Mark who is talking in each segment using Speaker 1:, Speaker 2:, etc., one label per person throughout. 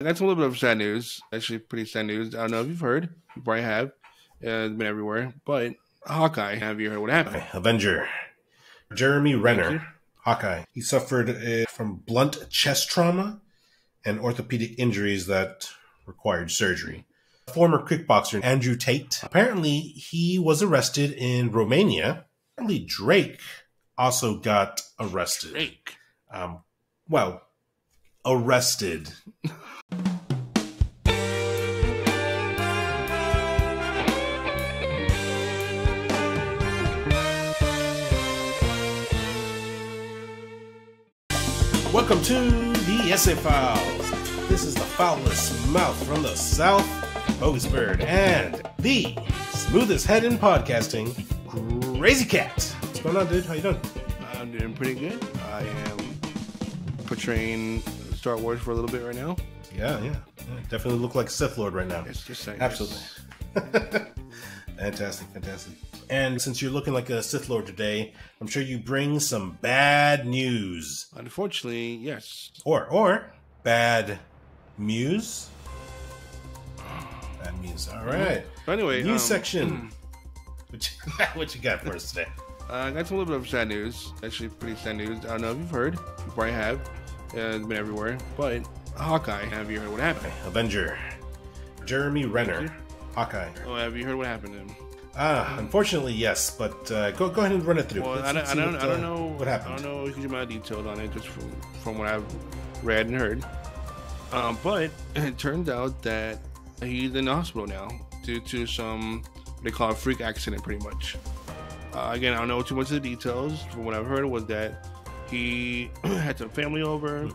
Speaker 1: That's a little bit of sad news. Actually, pretty sad news. I don't know if you've heard. You probably have. It's been everywhere. But Hawkeye, have you heard what happened?
Speaker 2: Avenger. Jeremy Renner, Hawkeye. He suffered from blunt chest trauma and orthopedic injuries that required surgery. Former kickboxer Andrew Tate. Apparently, he was arrested in Romania. Apparently, Drake also got arrested.
Speaker 1: Drake.
Speaker 2: Arrested. Welcome to the Essay Files. This is the foulest mouth from the South, BogusBird, and the smoothest head in podcasting, CrazyKat. What's going on, dude? How you doing?
Speaker 1: I'm doing pretty good. I am portraying Star Wars for a little bit right now.
Speaker 2: Yeah. Definitely look like a Sith Lord right now.
Speaker 1: It's just saying.
Speaker 2: Absolutely. Fantastic. And since you're looking like a Sith Lord today, I'm sure you bring some bad news.
Speaker 1: Unfortunately, yes.
Speaker 2: Or bad muse. Bad muse. All right.
Speaker 1: But anyway,
Speaker 2: news section. What you got for us today?
Speaker 1: That's a little bit of sad news. Actually, pretty sad news. I don't know if you've heard. You probably have. It's been everywhere. But Hawkeye, have you heard what happened?
Speaker 2: Avenger. Jeremy Renner, Hawkeye.
Speaker 1: Oh, have you heard what happened to him?
Speaker 2: Unfortunately, yes. But go ahead and run it through.
Speaker 1: Well, I don't know
Speaker 2: what happened.
Speaker 1: I don't know a huge amount of details on it, just from what I've read and heard. But it turned out that he's in the hospital now due to some what they call a freak accident, pretty much. Again, I don't know too much of the details. From what I've heard was that he had some family over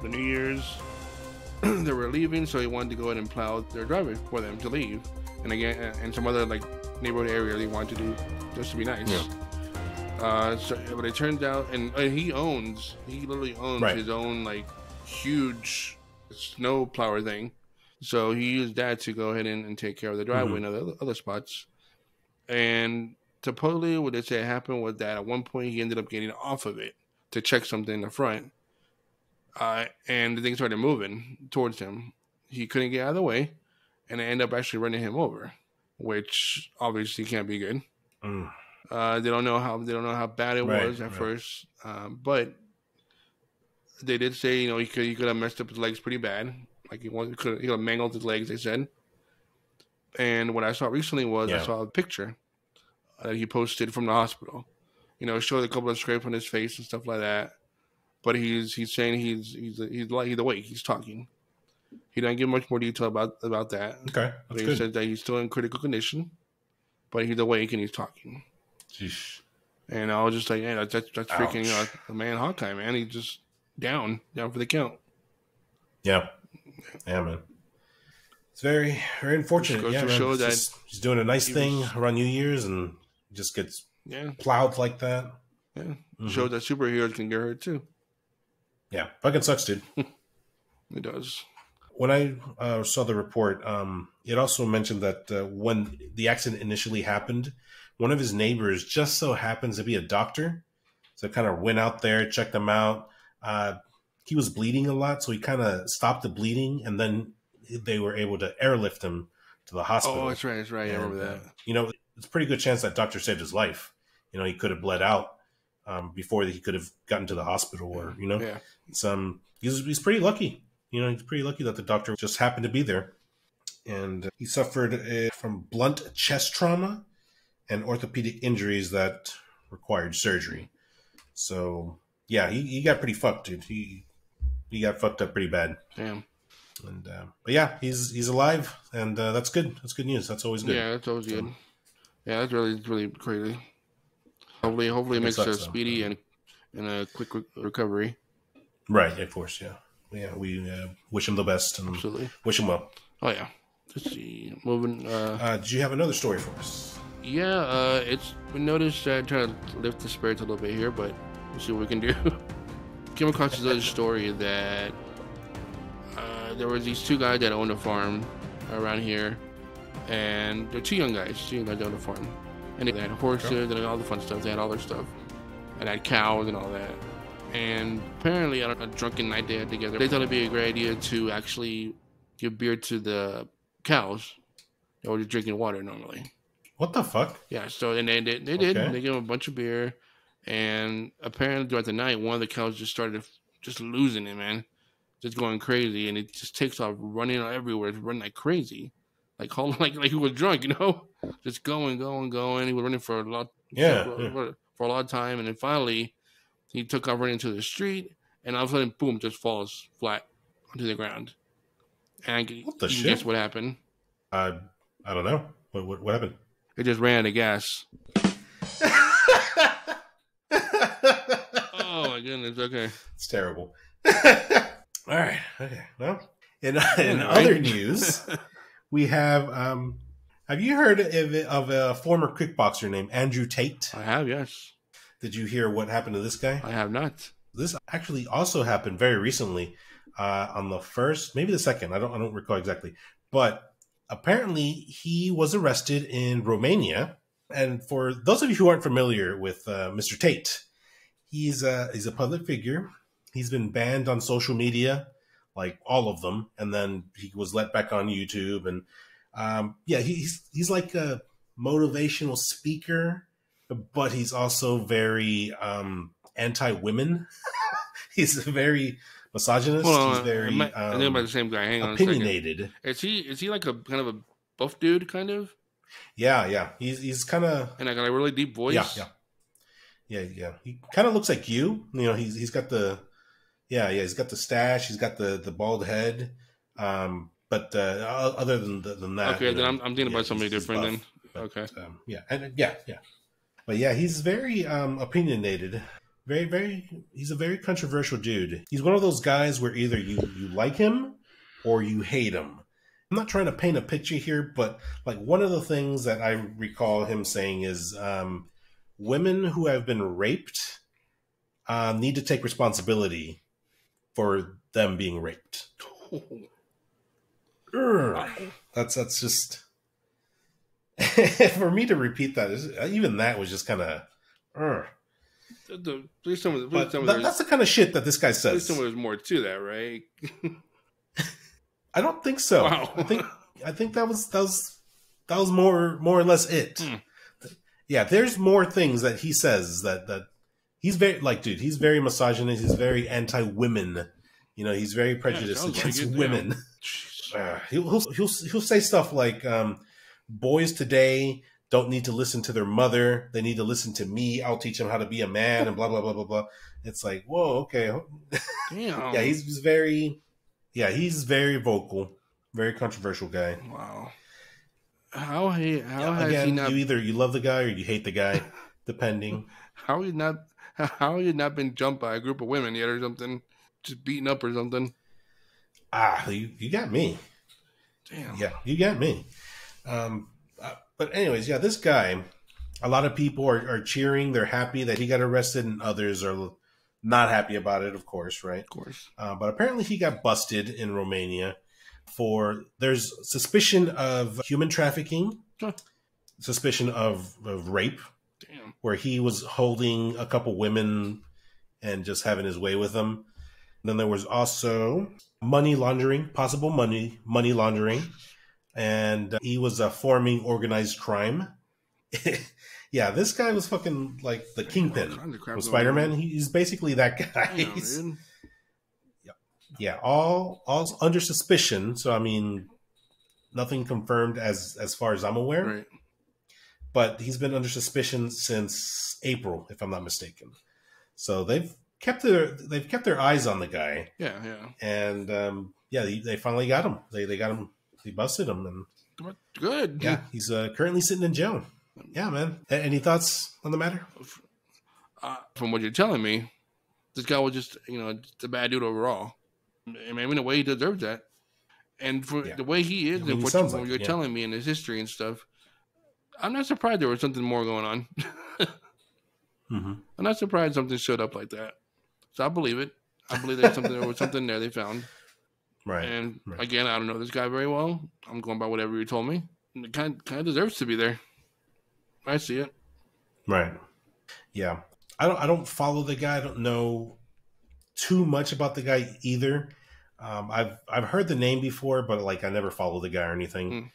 Speaker 1: the New Year's. They were leaving, so he wanted to go ahead and plow their driveway for them to leave. And again, and some other like neighborhood area they wanted to do just to be nice. Yeah. But it turns out, and he literally owns his own like huge snow plower thing. So he used that to go ahead and take care of the driveway and other spots. And supposedly what they say happened was that at one point he ended up getting off of it to check something in the front. And the thing started moving towards him. He couldn't get out of the way, and it ended up actually running him over, which obviously can't be good. They don't know how bad it was at first, but they did say he could have messed up his legs pretty bad, like he could have mangled his legs. They said. And what I saw recently was I saw a picture that he posted from the hospital. It showed a couple of scrapes on his face and stuff like that. But he's saying he's awake. He's talking. He didn't give much more detail about that.
Speaker 2: Okay,
Speaker 1: but he said that he's still in critical condition, but he's awake and he's talking.
Speaker 2: Sheesh.
Speaker 1: And I was just like, that's freaking the man Hawkeye, man. He's just down for the count.
Speaker 2: Yeah, man. It's very, very unfortunate.
Speaker 1: Goes to show that
Speaker 2: he's doing a nice thing around New Year's and just gets plowed like that.
Speaker 1: Yeah, shows that superheroes can get hurt too.
Speaker 2: Yeah, fucking sucks, dude.
Speaker 1: It does.
Speaker 2: When I saw the report, it also mentioned that when the accident initially happened, one of his neighbors just so happens to be a doctor. So kind of went out there, checked him out. He was bleeding a lot, so he kind of stopped the bleeding, and then they were able to airlift him to the hospital.
Speaker 1: Oh, that's right. And, I remember that.
Speaker 2: It's a pretty good chance that doctor saved his life. He could have bled out before he could have gotten to the hospital, or
Speaker 1: Yeah.
Speaker 2: It's he's pretty lucky. He's pretty lucky that the doctor just happened to be there. And he suffered from blunt chest trauma and orthopedic injuries that required surgery. So yeah, he got pretty fucked, dude. He got fucked up pretty bad.
Speaker 1: Damn.
Speaker 2: And but yeah, he's alive, and that's good. That's good news. That's always good.
Speaker 1: Yeah, that's always good. Yeah, that's really crazy. Hopefully it makes a speedy and a quick recovery.
Speaker 2: Right, of course, yeah. Yeah, we wish him the best and
Speaker 1: absolutely
Speaker 2: wish him well.
Speaker 1: Oh, yeah. Let's see. Moving.
Speaker 2: Did you have another story for us?
Speaker 1: Yeah, we noticed trying to lift the spirits a little bit here, but we'll see what we can do. Came across this other story that there was these two guys that owned a farm around here, and they're two young guys that owned a farm. And they had horses and all the fun stuff. They had all their stuff. And had cows and all that. And apparently on a drunken night they had together, they thought it'd be a great idea to actually give beer to the cows that were just drinking water normally.
Speaker 2: What the fuck?
Speaker 1: Yeah, so and they did. They gave them a bunch of beer, and apparently throughout the night, one of the cows just started just losing it, man, just going crazy, and it just takes off running everywhere, it's running like crazy, like he was drunk, just going. He was running for a lot, for a lot of time, and then finally he took off running into the street, and all of a sudden, boom, just falls flat onto the ground. And
Speaker 2: what the shit?
Speaker 1: Guess what happened?
Speaker 2: I don't know. What happened?
Speaker 1: It just ran out of gas. Oh my goodness! Okay,
Speaker 2: it's terrible. All right. Okay. Well, in other news, we have. Have you heard of a former kickboxer named Andrew Tate?
Speaker 1: I have. Yes.
Speaker 2: Did you hear what happened to this guy?
Speaker 1: I have not.
Speaker 2: This actually also happened very recently, on the 1st, maybe the 2nd. I don't recall exactly, but apparently he was arrested in Romania. And for those of you who aren't familiar with Mr. Tate, he's a public figure. He's been banned on social media, like all of them, and then he was let back on YouTube. And he's like a motivational speaker, but he's also very anti-women. He's very misogynist. He's very
Speaker 1: I think about the same guy. Hang on,
Speaker 2: opinionated.
Speaker 1: Is he like a kind of a buff dude, kind of?
Speaker 2: Yeah. He's kind of,
Speaker 1: and I got a really deep voice.
Speaker 2: Yeah. He kind of looks like you. He's got the he's got the stash. He's got the bald head. But other than that,
Speaker 1: okay, then I'm thinking about somebody different. Then okay,
Speaker 2: but he's very opinionated. He's a very controversial dude. He's one of those guys where either you like him or you hate him. I'm not trying to paint a picture here, but like one of the things that I recall him saying is women who have been raped need to take responsibility for them being raped. That's just for me to repeat that. Even that was just kind of.
Speaker 1: That's
Speaker 2: the kind of shit that this guy says.
Speaker 1: There's more to that, right?
Speaker 2: I don't think so.
Speaker 1: Wow.
Speaker 2: I think that was more or less it. Yeah, there's more things that he says that he's very he's very misogynist. He's very anti-women. He's very prejudiced against women. He'll say stuff like boys today don't need to listen to their mother. They need to listen to me. I'll teach them how to be a man and blah, blah, blah, blah, blah. It's like, whoa, okay.
Speaker 1: Damn.
Speaker 2: Yeah, he's very vocal, very controversial guy.
Speaker 1: Wow. How has
Speaker 2: again,
Speaker 1: he not...
Speaker 2: you love the guy or you hate the guy, depending.
Speaker 1: How he not been jumped by a group of women yet or something? Just beaten up or something?
Speaker 2: You got me.
Speaker 1: Damn.
Speaker 2: Yeah, you got me. But anyways, this guy, a lot of people are cheering. They're happy that he got arrested, and others are not happy about it, of course, right?
Speaker 1: Of course.
Speaker 2: But apparently he got busted in Romania there's suspicion of human trafficking, suspicion of rape.
Speaker 1: Damn.
Speaker 2: Where he was holding a couple women and just having his way with them. Then there was also money laundering, possible money laundering. And he was forming organized crime. Yeah, this guy was fucking like the kingpin from Spider-Man. He's basically that guy. Yeah, all under suspicion. So I mean, nothing confirmed as far as I'm aware.
Speaker 1: Right.
Speaker 2: But he's been under suspicion since April, if I'm not mistaken. So they've kept their eyes on the guy.
Speaker 1: Yeah.
Speaker 2: And they finally got him. They got him. They busted him, and
Speaker 1: good.
Speaker 2: Yeah, he's currently sitting in jail. Yeah, man. Any thoughts on the matter?
Speaker 1: From what you're telling me, this guy was just a bad dude overall. I mean, in a way, he deserves that. And for the way he is, and what you're telling me in his history and stuff, I'm not surprised there was something more going on.
Speaker 2: Mm-hmm.
Speaker 1: I'm not surprised something showed up like that. So I believe it. I believe there was something there they found.
Speaker 2: Right.
Speaker 1: And again, I don't know this guy very well. I'm going by whatever you told me. It kind of deserves to be there. I see it.
Speaker 2: Right. Yeah. I don't follow the guy. I don't know too much about the guy either. I've heard the name before, but like I never followed the guy or anything.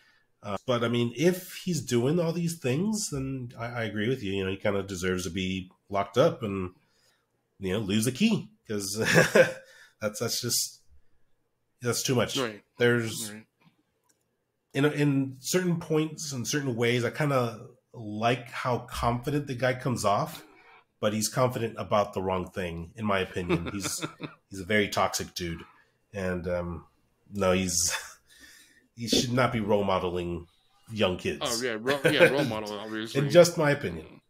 Speaker 2: But I mean, if he's doing all these things, then I agree with you. You know, he kind of deserves to be locked up and lose the key, because that's too much.
Speaker 1: Right.
Speaker 2: There's
Speaker 1: Right.
Speaker 2: in certain points and certain ways, I kind of like how confident the guy comes off, but he's confident about the wrong thing, in my opinion. He's a very toxic dude, and no, he should not be role modeling young kids.
Speaker 1: Oh yeah, role model, obviously.
Speaker 2: In just my opinion.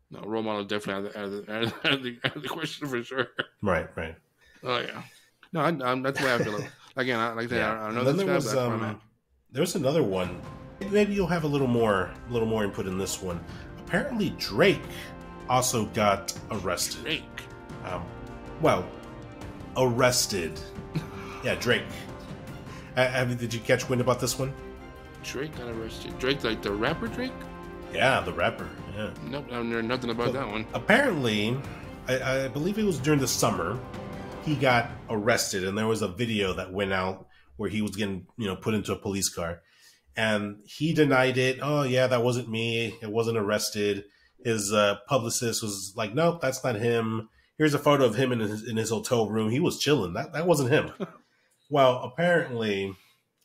Speaker 1: No, role model definitely out of the question for sure.
Speaker 2: Right.
Speaker 1: Oh yeah. No, that's the way I feel. Again, like that.
Speaker 2: Yeah.
Speaker 1: I know
Speaker 2: then
Speaker 1: this
Speaker 2: there
Speaker 1: guy,
Speaker 2: was there was another one. Maybe you'll have a little more input in this one. Apparently, Drake also got arrested.
Speaker 1: Drake.
Speaker 2: Arrested. Yeah, Drake. Did you catch wind about this one?
Speaker 1: Drake got arrested. Drake, like the rapper Drake?
Speaker 2: Yeah, the rapper. Yeah.
Speaker 1: Nope, I heard nothing about that one.
Speaker 2: Apparently, I believe it was during the summer, he got arrested, and there was a video that went out where he was getting put into a police car, and he denied it. Oh yeah, that wasn't me. It wasn't arrested. His publicist was like, nope, that's not him. Here's a photo of him in his hotel room. He was chilling. That wasn't him. Well, apparently,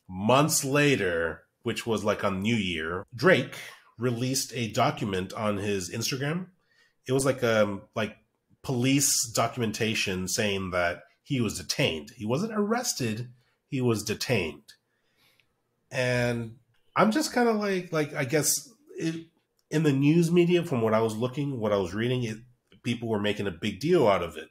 Speaker 2: months later, which was like on New Year, Drake released a document on his Instagram. It was like police documentation saying that he was detained. He wasn't arrested. He was detained. And I'm just kind of like I guess in the news media, from what I was reading, people were making a big deal out of it.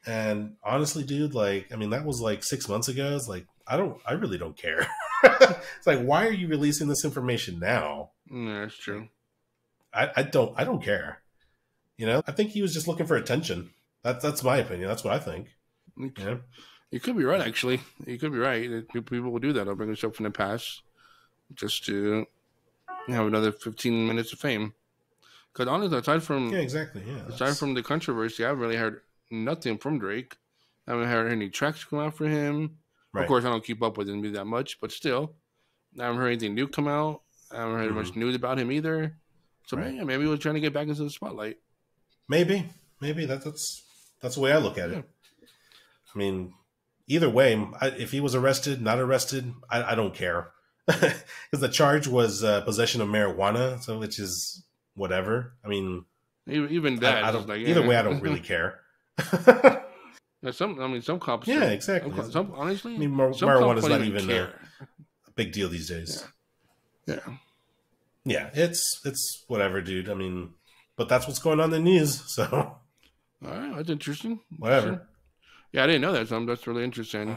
Speaker 2: And honestly, dude, like, I mean, that was like 6 months ago. It's like, I really don't care. It's like, why are you releasing this information now?
Speaker 1: Yeah, that's true.
Speaker 2: I don't care. I think he was just looking for attention. That's my opinion. That's what I think.
Speaker 1: Okay. You could be right, actually. You could be right. People will do that. They'll bring us up from the past just to have another 15 minutes of fame. Because honestly, aside from the controversy, I haven't really heard nothing from Drake. I haven't heard any tracks come out for him. Right. Of course, I don't keep up with him that much, but still, I haven't heard anything new come out. I haven't heard much news about him either. So maybe we're trying to get back into the spotlight. Maybe
Speaker 2: that's the way I look at it. I mean, either way, if he was arrested, not arrested, I don't care, because the charge was possession of marijuana, so which is whatever. I mean,
Speaker 1: even that.
Speaker 2: I don't. Like, either way, I don't really care.
Speaker 1: Some cops.
Speaker 2: Yeah, exactly.
Speaker 1: Honestly,
Speaker 2: I mean, marijuana is not even a big deal these days. Yeah. It's whatever, dude. I mean, but that's what's going on in the news. So,
Speaker 1: all right, that's interesting.
Speaker 2: Whatever.
Speaker 1: Yeah, I didn't know that. So that's really interesting.